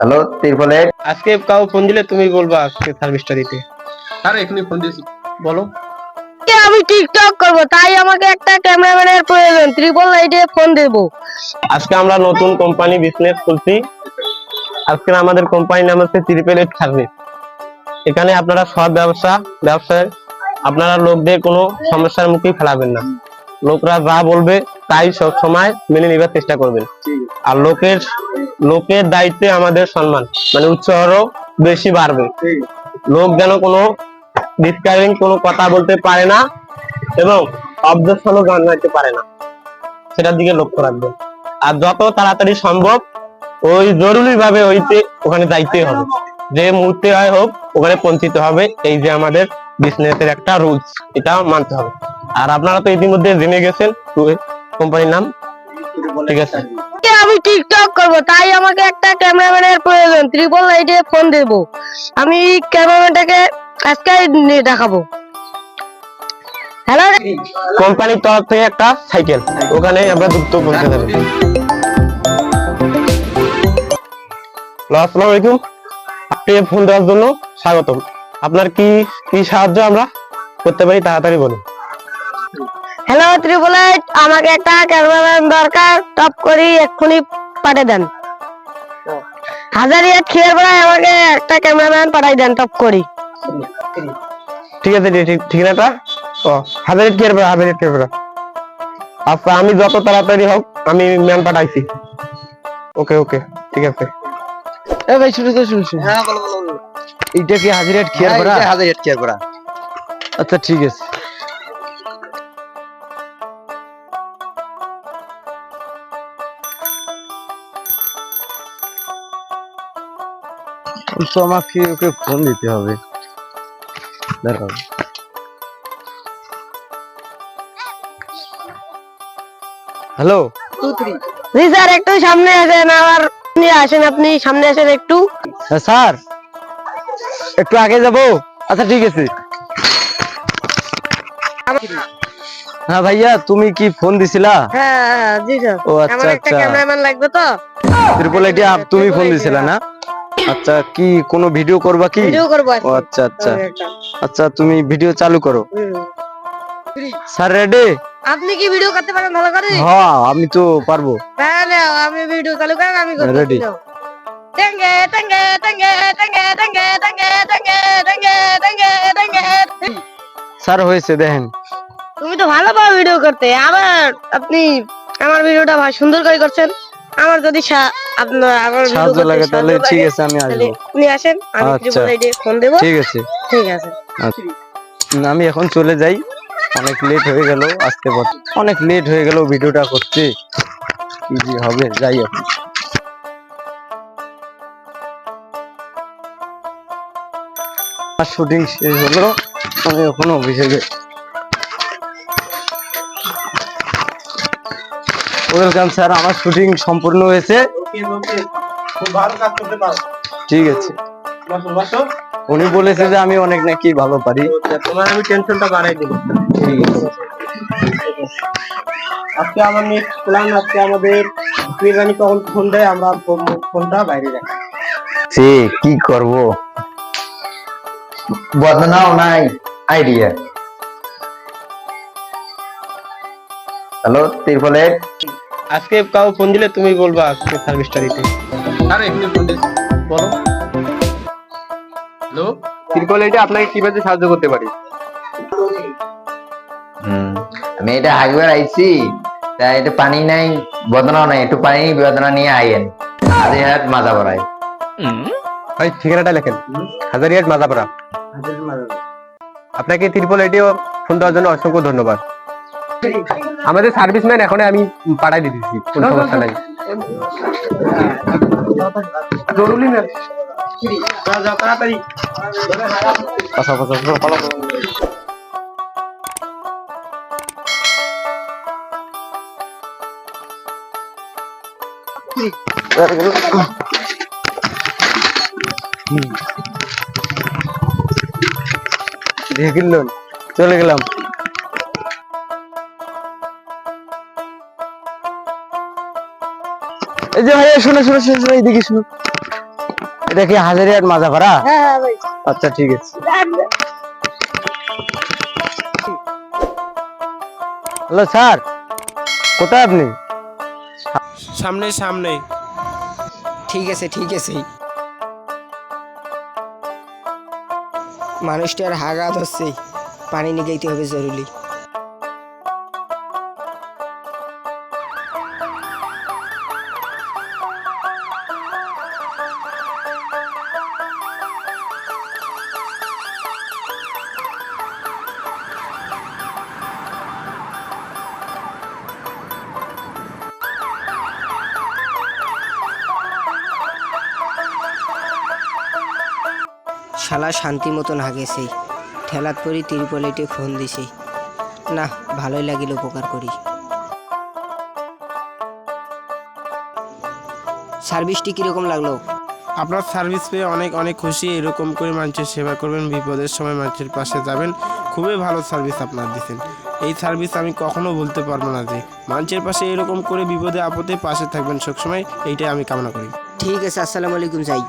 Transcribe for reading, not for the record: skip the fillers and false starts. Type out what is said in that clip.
Hello ত্রিপলেট। আজকে cow phone দিলে তুমি বলবা আজকে সার্ভিসটা দিতে। আরে এখনই ফোন দিয়েছি, বলো। আমি টিকটক করব, তাই আমাকে একটা ক্যামেরাম্যানের প্রয়োজন। 888 ফোন দেব। আজকে আমরা নতুন কোম্পানি বিজনেস খুলছি। আজকে আমাদের কোম্পানির নাম হচ্ছে ত্রিপলেট সার্ভিস। এখানে আপনারা সব ব্যবসায় আপনারা লোকদের কোনো সমস্যার মুখে ফেলাবেন না। লোকরা যা বলবে তাই সব সময় মেনে নেবার চেষ্টা করবেন। আর লোকের দায়িত্বে আমাদের সম্মান মানে উৎসাহও বেশি বাড়বে। লোক যেন কোনো ডিসকারেজিং কোনো কথা বলতে পারে না এবং অবজেকশনও জানাতে পারে না, সেটার দিকে লক্ষ্য রাখবেন। আর যত তাড়াতাড়ি সম্ভব ওই জরুরি ভাবে ওখানে যাইতে হবে, যে মুহূর্তে হয় হোক ওখানে পৌঁছিতে হবে। এই যে আমাদের বিজনেসের একটা রুলস, এটা মানতে হবে। আর আপনারা তো ইতিমধ্যে জেনে গেছেন কোম্পানির নাম, ঠিক আছে। আমি টিকটক করব, তাই আমাকে একটা ক্যামেরাম্যানের প্রয়োজন। 888 ফোন দেব। আমি ক্যামেরাম্যানটাকে আজকে দেখাবো। হ্যালো, কোম্পানির তরফ থেকে একটা সাইকেল, ওখানে আমরা দ্রুত পৌঁছে যাবো। আসসালামু আলাইকুম, আপনি ফোন দেওয়ার জন্য স্বাগতম। আপনার কি কি সাহায্য আমরা করতে পারি তাড়াতাড়ি বলুন। হ্যালো 888, আমাকে একটা ক্যামেরাম্যান দরকার। টপ করি এক্ষুনি পাঠিয়ে দেন। হাজারিয়া খেয়ারপাড়ায় আমাকে একটা ক্যামেরাম্যান পাঠিয়ে দেন, টপ করি। ঠিক আছে, ঠিকানাটা হাজারিট কেয়ারপাড়া। আচ্ছা, আমি যত তাড়াতাড়ি হোক আমি ম্যান পাঠাইছি। ওকে ওকে, ঠিক আছে। এ ভাই শুরু শুরু। হ্যাঁ বলো বলো। এইটা কি হাজিরাট খেয়ারপাড়া? এটা হাজারিয়াট খেয়ারপাড়া। আচ্ছা ঠিক আছে। তো আমাকে ওকে ফোন দিতে হবে। দাঁড়াও। হ্যালো। জি স্যার, একটু সামনে আসেন। আবার আসেন, আপনি সামনে আসেন একটু। হ্যাঁ স্যার, একটু আগে যাবো। আচ্ছা ঠিক আছে। হ্যাঁ ভাইয়া, তুমি কি ফোন দিছিলা? হ্যাঁ জি স্যার। ও আচ্ছা আমার একটা আচ্ছা। ক্যামেরাম্যান লাগবে তো। ত্রিপলিটি তুমি ফোন দিছিলা না? আচ্ছা, কি কোনো ভিডিও করবা কি? ভিডিও করব ও আজকে। আচ্ছা আচ্ছা আচ্ছা, তুমি ভিডিও চালু করো। হুম। Sir ready? আপনি কি ভিডিও করতে পারেন ভালো করে? হ্যাঁ আমি তো পারবো। তাহলে আমি ভিডিও চালু করেন, আমি করব। Ready? টঙ্গে টঙ্গে টঙ্গে টঙ্গে টঙ্গে টঙ্গে টঙ্গে টঙ্গে টঙ্গে টঙ্গে। স্যার হয়েছে দেখেন। তুমি তো ভালো পাও ভিডিও করতে, আবার আপনি আমার ভিডিওটা ভাই সুন্দর করে করছেন। আমার যদি আপনার আমার ভিডিও সাহায্য করতে লাগে তাহলে সাহায্য ঠিক লাগে, আছে, আমি তাহলে আসবো। আপনি আসেন, আমি আচ্ছা। ফোন দেব। ঠিক আছে। ঠিক আছে। আচ্ছা। আমি এখন চলে যাই, অনেক লেট হয়ে গেল, আসতে অনেক লেট হয়ে গেল ভিডিওটা করতে। কি যে হবে, যাই এখন। শুটিং শেষ হলো, আমি এখন অফিসে যাই। ওয়েলকাম স্যার, আমার শুটিং সম্পূর্ণ হয়েছে। খুব ভালো কাজ করতে পারো। ঠিক আছে। উনি বলেছে যে আমি অনেক নাকি ভালো পারি। তোমার আমি টেনশনটা বাড়াই দেবো। ঠিক আছে। আজকে আমার নেক্সট প্ল্যান, আজকে আমাদের রানী কখন ফোন দেয় আমরা ফোনটা বাইরে রাখি। সে কি করব, বদনাও নাই আইডিয়া। হ্যালো ত্রিপলেট। আজকে কাউ ফোন দিলে তুমি বলবা আজকে সার্ভিসটা দিতে। আরে এখনই ফোন দিয়েছি, বলো। হ্যালো ত্রিপলিটি, আপনাকে কিভাবে সাহায্য করতে পারি? আমি এটা হাইওয়ে আইছি, তাই এটা পানি নাই, বদনাও নাই, একটু পানি বদনা নিয়ে আইয়েন। হাজারিহাট মাজাপাড়ায়। ভাই ঠিকানাটা লেখেন, হাজারিয়াট মাজাপাড়া। আপনাকে ত্রিপলিটিও ফোন দেওয়ার জন্য অসংখ্য ধন্যবাদ। আমাদের সার্ভিসম্যান এখন আমি পাঠাই দিতেছি, কোনো সমস্যা নাই। জরুরি না, যাও তাড়াতাড়ি। দেখলেন, চলে গেলাম। এই যে ভাইয়া, শোনো শোনো শোনো, এইদিকে শোনো। এটা কি হাজারিয়ার মাজা ভাড়া? হ্যাঁ হ্যাঁ ভাই। আচ্ছা ঠিক আছে। হ্যালো স্যার, কোথায় আপনি? সামনে সামনে। ঠিক আছে ঠিক আছে। মানুষটার হাগাত হচ্ছে, পানি নিয়ে গাইতে হবে জরুরি। শালা শান্তি মতন হাগেছে, ঠেলাত পরি তিরপলেটে ফোন দিছে। না, ভালোই লাগিল, উপকার করি। সার্ভিসটি কিরকম লাগলো? আপনার সার্ভিস পেয়ে অনেক অনেক খুশি। এরকম করে মানুষের সেবা করবেন, বিপদের সময় মানুষের পাশে যাবেন। খুবই ভালো সার্ভিস আপনার দিচ্ছেন। এই সার্ভিস আমি কখনো বলতে পারবো না যে মানুষের পাশে এরকম করে বিপদে আপদে পাশে থাকবেন সবসময়, এইটাই আমি কামনা করি। ঠিক আছে, আসসালামু আলাইকুম, যাই।